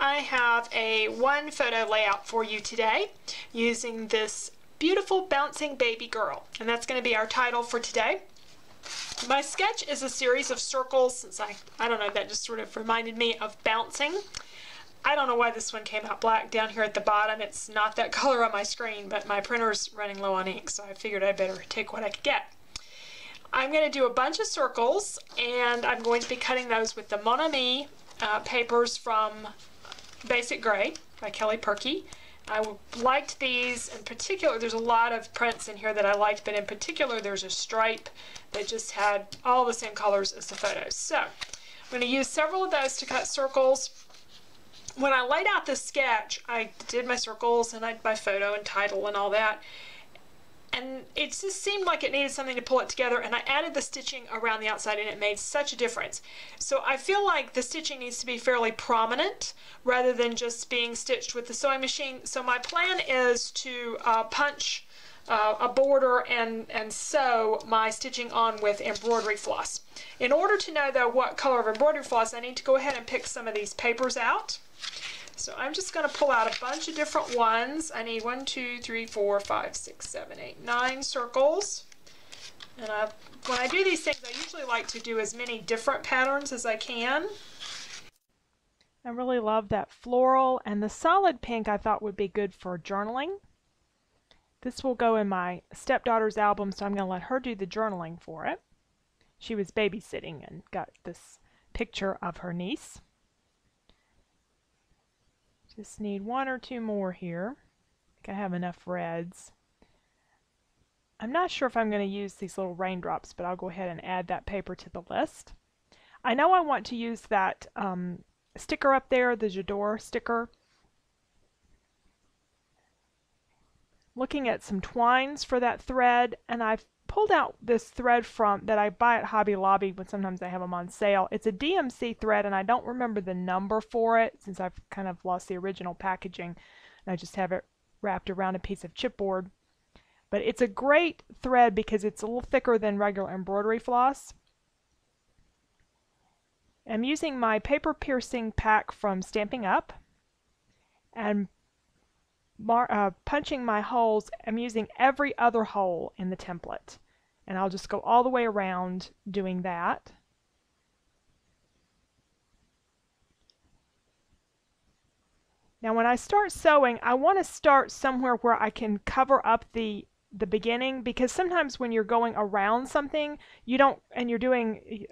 I have a one photo layout for you today using this beautiful bouncing baby girl, and that's going to be our title for today. My sketch is a series of circles, since I don't know, that just sort of reminded me of bouncing. I don't know why this one came out black down here at the bottom. It's not that color on my screen, but my printer's running low on ink, so I figured I'd better take what I could get. I'm going to do a bunch of circles, and I'm going to be cutting those with the Mon Ami papers from Basic Gray by Kelly Purkey. I liked these in particular. There's a lot of prints in here that I liked, but in particular there's a stripe that just had all the same colors as the photos. So I'm going to use several of those to cut circles. When I laid out this sketch, I did my circles and I did my photo and title and all that. And it just seemed like it needed something to pull it together, and I added the stitching around the outside, and it made such a difference. So I feel like the stitching needs to be fairly prominent rather than just being stitched with the sewing machine. So my plan is to punch a border and sew my stitching on with embroidery floss. In order to know though what color of embroidery floss, I need to go ahead and pick some of these papers out. So I'm just going to pull out a bunch of different ones. I need 1, 2, 3, 4, 5, 6, 7, 8, 9 circles. And when I do these things, I usually like to do as many different patterns as I can. I really love that floral, and the solid pink I thought would be good for journaling. This will go in my stepdaughter's album, so I'm going to let her do the journaling for it. She was babysitting and got this picture of her niece. Just need 1 or 2 more here. I think I have enough reds. I'm not sure if I'm going to use these little raindrops, but I'll go ahead and add that paper to the list. I know I want to use that sticker up there, the J'adore sticker. Looking at some twines for that thread, and I've pulled out this thread that I buy at Hobby Lobby, but sometimes they have them on sale. It's a DMC thread, and I don't remember the number for it since I've kind of lost the original packaging, and I just have it wrapped around a piece of chipboard. But it's a great thread because it's a little thicker than regular embroidery floss. I'm using my paper piercing pack from Stampin' Up! And punching my holes. I'm using every other hole in the template, and I'll just go all the way around doing that. Now when I start sewing, I want to start somewhere where I can cover up the beginning, because sometimes when you're going around something, you don't, and you're doing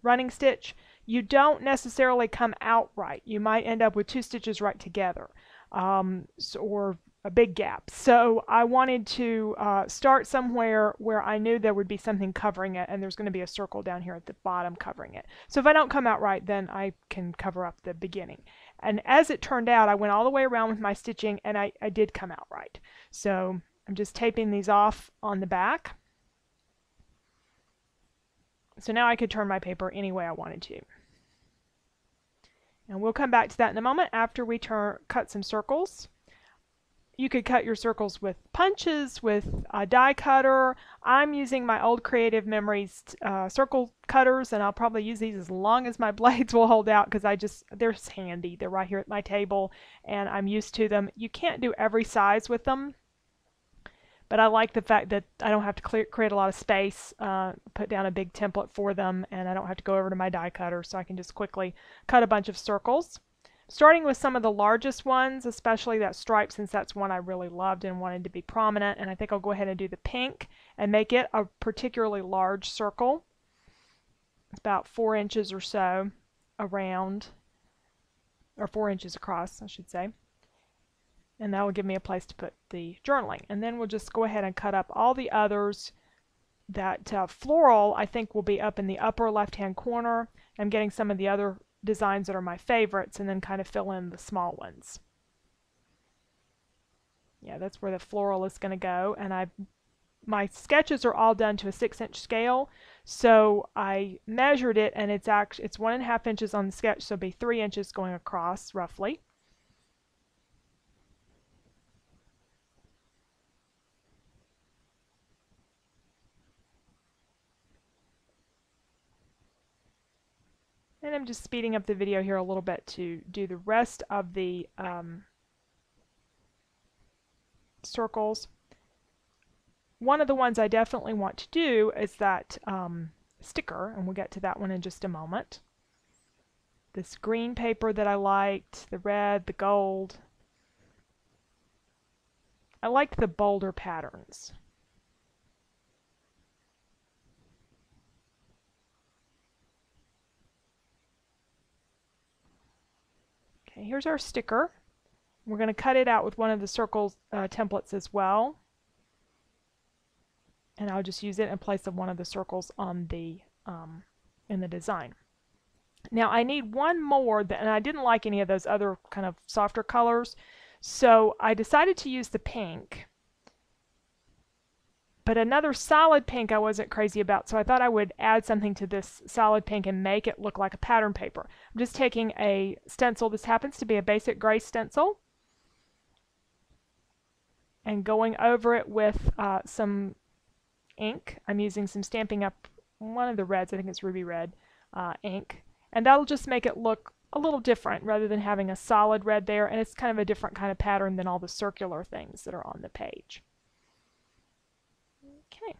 running stitch, you don't necessarily come out right. You might end up with 2 stitches right together, or a big gap. So I wanted to start somewhere where I knew there would be something covering it, and there's going to be a circle down here at the bottom covering it. So if I don't come out right, then I can cover up the beginning. And as it turned out, I went all the way around with my stitching, and I did come out right. So I'm just taping these off on the back. So now I could turn my paper any way I wanted to. And we'll come back to that in a moment after we cut some circles. You could cut your circles with punches, with a die cutter. I'm using my old Creative Memories circle cutters, and I'll probably use these as long as my blades will hold out, because they're handy. They're right here at my table, and I'm used to them. You can't do every size with them, but I like the fact that I don't have to create a lot of space, put down a big template for them, and I don't have to go over to my die cutter, so I can just quickly cut a bunch of circles. Starting with some of the largest ones, especially that stripe, since that's one I really loved and wanted to be prominent, and I think I'll go ahead and do the pink and make it a particularly large circle. It's about 4 inches or so around, or 4 inches across, I should say. And that will give me a place to put the journaling. And then we'll just go ahead and cut up all the others. That floral, I think, will be up in the upper left-hand corner. I'm getting some of the other designs that are my favorites, and then kind of fill in the small ones. Yeah, that's where the floral is going to go. And my sketches are all done to a 6-inch scale, so I measured it, and it's 1.5 inches on the sketch, so it'll be 3 inches going across roughly. And I'm just speeding up the video here a little bit to do the rest of the circles. One of the ones I definitely want to do is that sticker, and we'll get to that one in just a moment. This green paper that I liked, the red, the gold. I liked the bolder patterns. Okay, here's our sticker. We're going to cut it out with one of the circle templates as well. And I'll just use it in place of one of the circles on the in the design. Now I need one more, and I didn't like any of those other kind of softer colors, so I decided to use the pink. But another solid pink I wasn't crazy about, so I thought I would add something to this solid pink and make it look like a pattern paper. I'm just taking a stencil. This happens to be a basic gray stencil, and going over it with some ink. I'm using some Stampin' Up, one of the reds, I think it's Ruby Red ink, and that'll just make it look a little different rather than having a solid red there, and it's kind of a different kind of pattern than all the circular things that are on the page. Okay.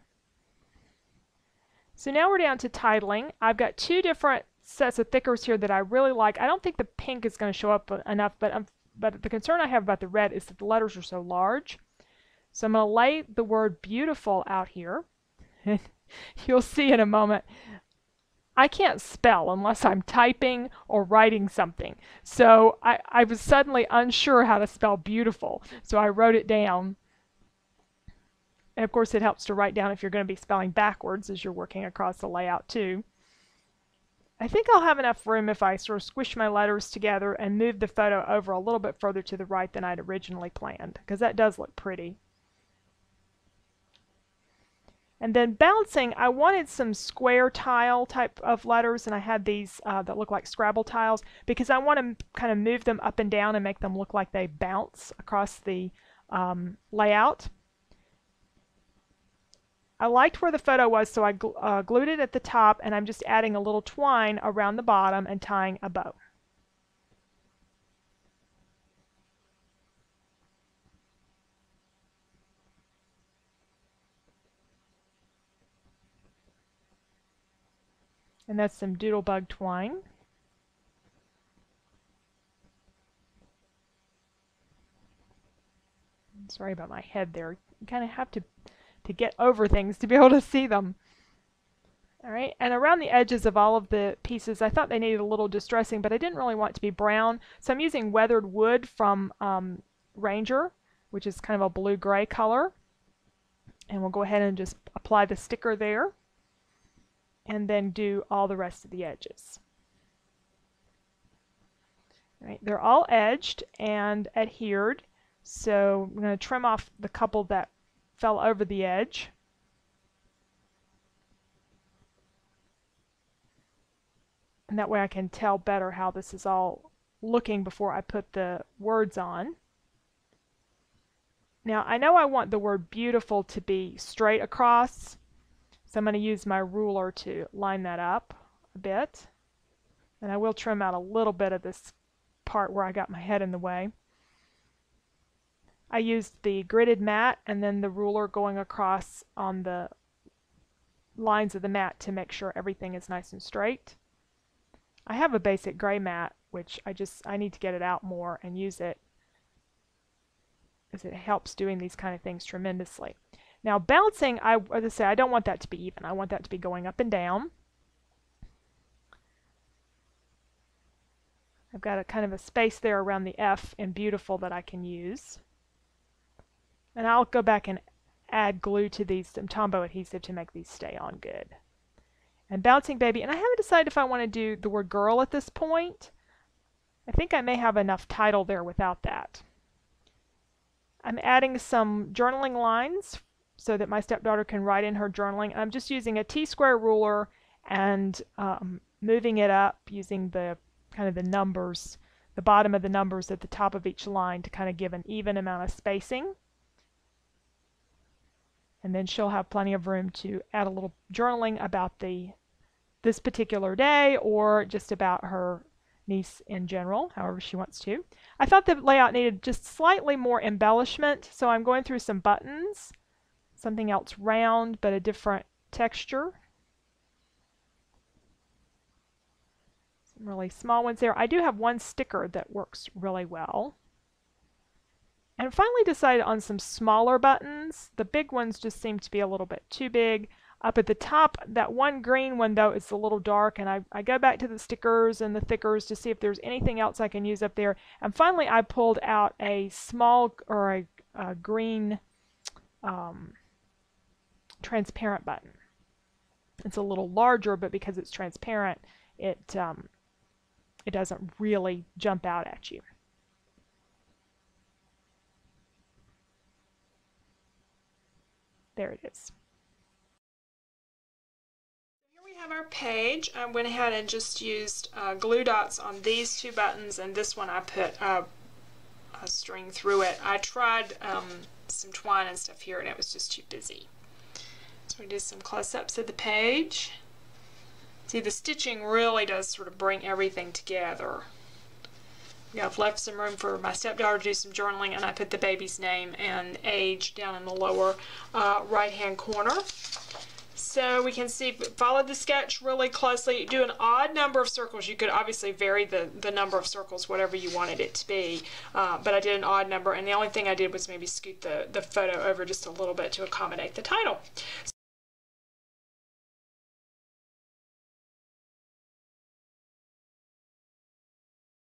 So now we're down to titling. I've got two different sets of thickers here that I really like. I don't think the pink is going to show up enough, but the concern I have about the red is that the letters are so large. So I'm going to lay the word beautiful out here. You'll see in a moment, I can't spell unless I'm typing or writing something. So I was suddenly unsure how to spell beautiful, so I wrote it down. And of course it helps to write down if you're going to be spelling backwards as you're working across the layout too. I think I'll have enough room if I sort of squish my letters together and move the photo over a little bit further to the right than I'd originally planned, because that does look pretty. And then bouncing, I wanted some square tile type of letters, and I had these that look like Scrabble tiles, because I want to kind of move them up and down and make them look like they bounce across the layout. I liked where the photo was, so I glued it at the top, and I'm just adding a little twine around the bottom and tying a bow. And that's some doodlebug twine. Sorry about my head there. You kind of have to get over things to be able to see them. All right, and around the edges of all of the pieces, I thought they needed a little distressing, but I didn't really want it to be brown. So I'm using weathered wood from Ranger, which is kind of a blue-gray color. And we'll go ahead and just apply the sticker there, and then do all the rest of the edges. All right, they're all edged and adhered, so I'm going to trim off the couple that fell over the edge. And that way I can tell better how this is all looking before I put the words on. Now I know I want the word beautiful to be straight across, so I'm going to use my ruler to line that up a bit. And I will trim out a little bit of this part where I got my head in the way. I used the gridded mat and then the ruler going across on the lines of the mat to make sure everything is nice and straight. I have a basic gray mat, which I need to get it out more and use it, as it helps doing these kind of things tremendously. Now bouncing, as I say, I don't want that to be even. I want that to be going up and down. I've got a kind of a space there around the F in beautiful that I can use. And I'll go back and add glue to these, some Tombow adhesive to make these stay on good. And bouncing baby, and I haven't decided if I want to do the word girl at this point. I think I may have enough title there without that. I'm adding some journaling lines so that my stepdaughter can write in her journaling. I'm just using a T-square ruler and moving it up using the kind of the numbers, the bottom of the numbers at the top of each line to kind of give an even amount of spacing. And then she'll have plenty of room to add a little journaling about the this particular day or just about her niece in general, however she wants to. I thought the layout needed just slightly more embellishment, so I'm going through some buttons, something else round but a different texture. Some really small ones there. I do have one sticker that works really well. And finally decided on some smaller buttons. The big ones just seem to be a little bit too big. Up at the top, that one green one though is a little dark, and I go back to the stickers and the thickers to see if there's anything else I can use up there. And finally I pulled out a small or a green transparent button. It's a little larger, but because it's transparent, it doesn't really jump out at you. There it is. Here we have our page. I went ahead and just used glue dots on these two buttons, and this one I put a string through it. I tried some twine and stuff here, and it was just too busy. So we did some close-ups of the page. See, the stitching really does sort of bring everything together. Yeah, I've left some room for my stepdaughter to do some journaling, and I put the baby's name and age down in the lower right-hand corner. So we can see, follow the sketch really closely. Do an odd number of circles. You could obviously vary the number of circles, whatever you wanted it to be, but I did an odd number, and the only thing I did was maybe scoot the photo over just a little bit to accommodate the title.